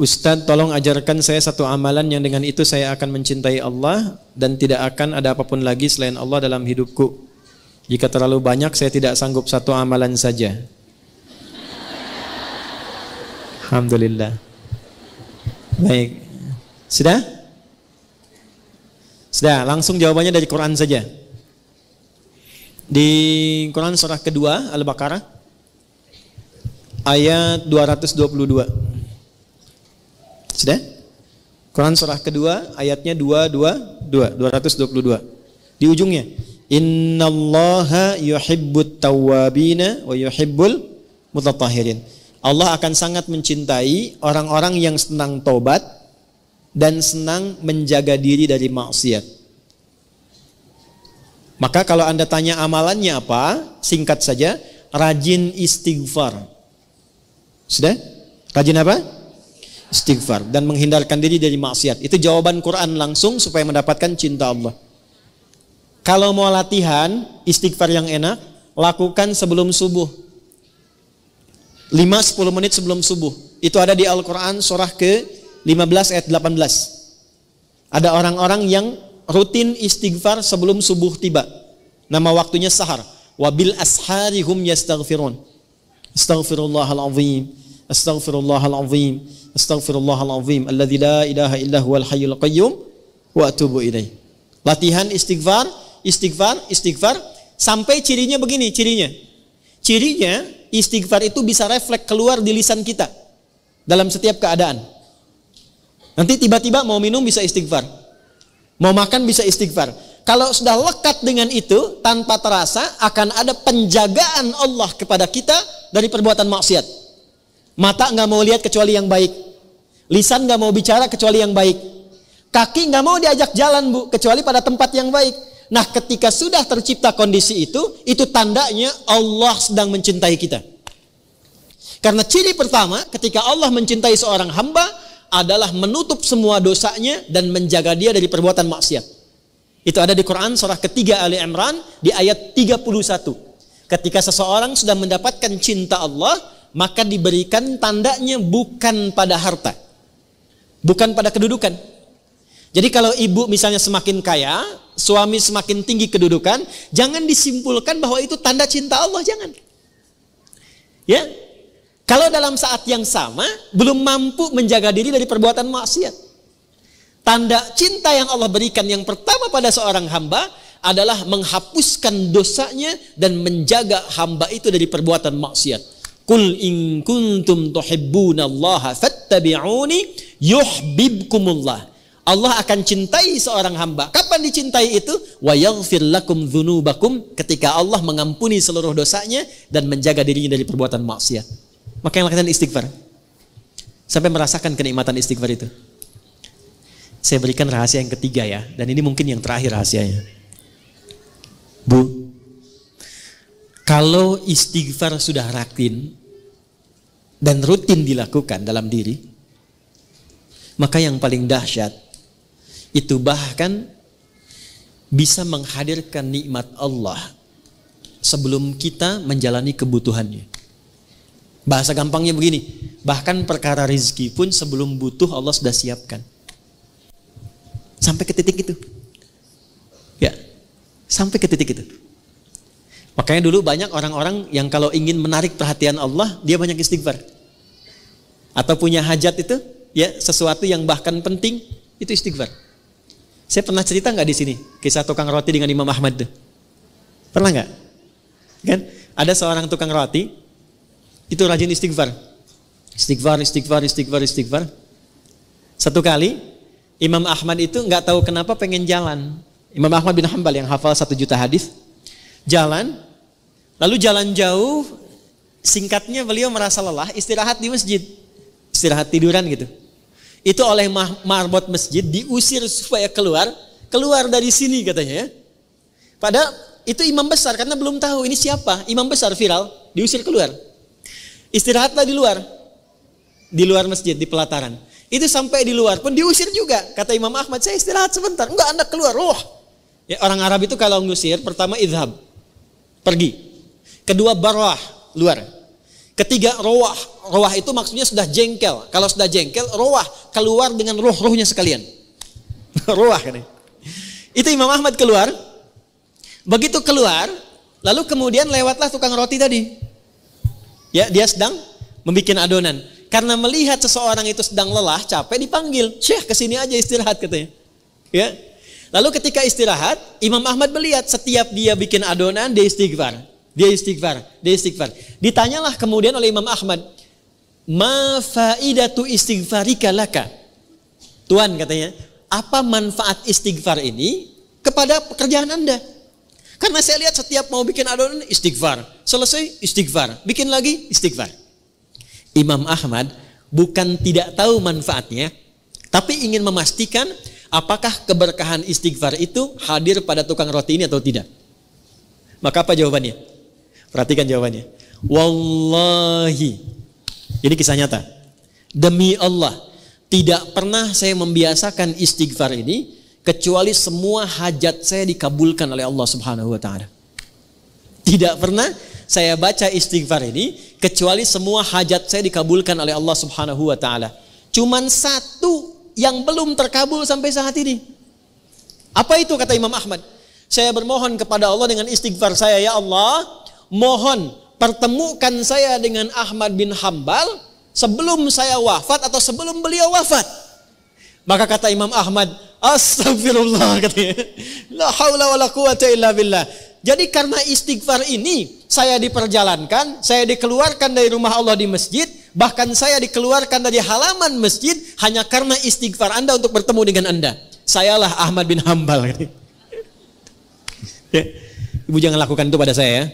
Ustadz, tolong ajarkan saya satu amalan yang dengan itu saya akan mencintai Allah dan tidak akan ada apapun lagi selain Allah dalam hidupku. Jika terlalu banyak, saya tidak sanggup satu amalan saja. Alhamdulillah. Baik. Sudah? Sudah, langsung jawabannya dari Quran saja. Di Quran surah kedua, Al-Baqarah, ayat 222. Sudah? Quran surah kedua, ayatnya 222. Di ujungnya, Innallaha yuhibbut tawwabina wa yuhibbul mutatahhirin. Allah akan sangat mencintai orang-orang yang senang taubat dan senang menjaga diri dari maksiat. Maka kalau Anda tanya amalannya apa, singkat saja, rajin istighfar. Sudah? Rajin apa? Istighfar dan menghindarkan diri dari maksiat. Itu jawaban Quran langsung supaya mendapatkan cinta Allah. Kalau mau latihan istighfar yang enak, lakukan sebelum subuh. 5-10 menit sebelum subuh. Itu ada di Al-Quran surah ke-15 ayat 18. Ada orang-orang yang rutin istighfar sebelum subuh tiba. Nama waktunya sahar. Wabil ashari hum yastaghfirun. Astaghfirullahalazim. Astaghfirullahalazim. Astaghfirullahalazim. Alladzi la ilaha illa huwal hayyul qayyum wa atubu ilaih. Latihan istighfar, istighfar sampai cirinya begini, cirinya istighfar itu bisa refleks keluar di lisan kita dalam setiap keadaan. Nanti tiba-tiba mau minum bisa istighfar, mau makan bisa istighfar. Kalau sudah lekat dengan itu, tanpa terasa akan ada penjagaan Allah kepada kita dari perbuatan maksiat. Mata nggak mau lihat kecuali yang baik, lisan nggak mau bicara kecuali yang baik, kaki nggak mau diajak jalan bu kecuali pada tempat yang baik. Nah, ketika sudah tercipta kondisi itu tandanya Allah sedang mencintai kita. Karena ciri pertama ketika Allah mencintai seorang hamba adalah menutup semua dosanya dan menjaga dia dari perbuatan maksiat. Itu ada di Quran surah ketiga Ali Imran di ayat 31. Ketika seseorang sudah mendapatkan cinta Allah, maka diberikan tandanya bukan pada harta, bukan pada kedudukan. Jadi kalau ibu misalnya semakin kaya, suami semakin tinggi kedudukan, jangan disimpulkan bahwa itu tanda cinta Allah, jangan. Ya. Kalau dalam saat yang sama belum mampu menjaga diri dari perbuatan maksiat. Tanda cinta yang Allah berikan yang pertama pada seorang hamba adalah menghapuskan dosanya dan menjaga hamba itu dari perbuatan maksiat. Qul in kuntum tuhibbunallaha fattabi'uni yuhibbukumullah. Allah akan cintai seorang hamba. Kapan dicintai itu? Wa yaghfir lakum dzunubakum, ketika Allah mengampuni seluruh dosanya dan menjaga dirinya dari perbuatan maksiat. Maka yang lakukan istighfar. Sampai merasakan kenikmatan istighfar itu. Saya berikan rahasia yang ketiga ya, dan ini mungkin yang terakhir rahasianya. Bu, kalau istighfar sudah rutin dan rutin dilakukan dalam diri, maka yang paling dahsyat itu bahkan bisa menghadirkan nikmat Allah sebelum kita menjalani kebutuhannya. Bahasa gampangnya begini, bahkan perkara rizki pun sebelum butuh Allah sudah siapkan. Sampai ke titik itu. Ya, sampai ke titik itu. Makanya dulu banyak orang-orang yang kalau ingin menarik perhatian Allah, dia banyak istighfar. Atau punya hajat itu, ya sesuatu yang bahkan penting, itu istighfar. Saya pernah cerita nggak di sini kisah tukang roti dengan Imam Ahmad tuh? Pernah nggak? Kan ada seorang tukang roti itu rajin istighfar. Istighfar. Satu kali Imam Ahmad itu nggak tahu kenapa pengen jalan. Imam Ahmad bin Hanbal yang hafal 1 juta hadis, jalan, lalu jalan jauh, singkatnya beliau merasa lelah, istirahat di masjid, istirahat tiduran gitu. Itu oleh marbot masjid diusir supaya keluar dari sini katanya ya. Padahal itu imam besar karena belum tahu ini siapa, imam besar viral, diusir keluar. Istirahatlah di luar masjid, di pelataran. Itu sampai di luar pun diusir juga. Kata Imam Ahmad, saya istirahat sebentar. Enggak, Anda keluar. Ya, orang Arab itu kalau ngusir, pertama idhab, pergi. Kedua barwah, luar. Ketiga, rawah. Rawah itu maksudnya sudah jengkel. Kalau sudah jengkel, rawah keluar dengan roh-rohnya sekalian. Rawah kan. Itu Imam Ahmad keluar. Begitu keluar, lalu kemudian lewatlah tukang roti tadi. Ya, dia sedang membuat adonan. Karena melihat seseorang itu sedang lelah, capek, dipanggil. Syekh, kesini aja istirahat katanya. Ya. Lalu ketika istirahat, Imam Ahmad melihat setiap dia bikin adonan, dia istighfar. Dia istighfar, dia istighfar. Ditanyalah kemudian oleh Imam Ahmad, ma faidatu istighfarika laka? Tuan katanya, apa manfaat istighfar ini kepada pekerjaan Anda? Karena saya lihat setiap mau bikin adonan, istighfar. Selesai, istighfar. Bikin lagi, istighfar. Imam Ahmad bukan tidak tahu manfaatnya, tapi ingin memastikan apakah keberkahan istighfar itu hadir pada tukang roti ini atau tidak. Maka apa jawabannya? Perhatikan jawabannya. Wallahi. Ini kisah nyata. Demi Allah, tidak pernah saya membiasakan istighfar ini kecuali semua hajat saya dikabulkan oleh Allah Subhanahu wa taala. Tidak pernah saya baca istighfar ini kecuali semua hajat saya dikabulkan oleh Allah Subhanahu wa taala. Cuman satu yang belum terkabul sampai saat ini. Apa itu kata Imam Ahmad? Saya bermohon kepada Allah dengan istighfar saya, ya Allah, mohon pertemukan saya dengan Ahmad bin Hambal sebelum saya wafat atau sebelum beliau wafat. Maka kata Imam Ahmad, astagfirullah katanya. La haula wala quwata illa billah. Jadi karena istighfar ini saya diperjalankan, saya dikeluarkan dari rumah Allah di masjid, bahkan saya dikeluarkan dari halaman masjid hanya karena istighfar Anda untuk bertemu dengan Anda. Sayalah Ahmad bin Hambal. Ya. Ibu jangan lakukan itu pada saya ya.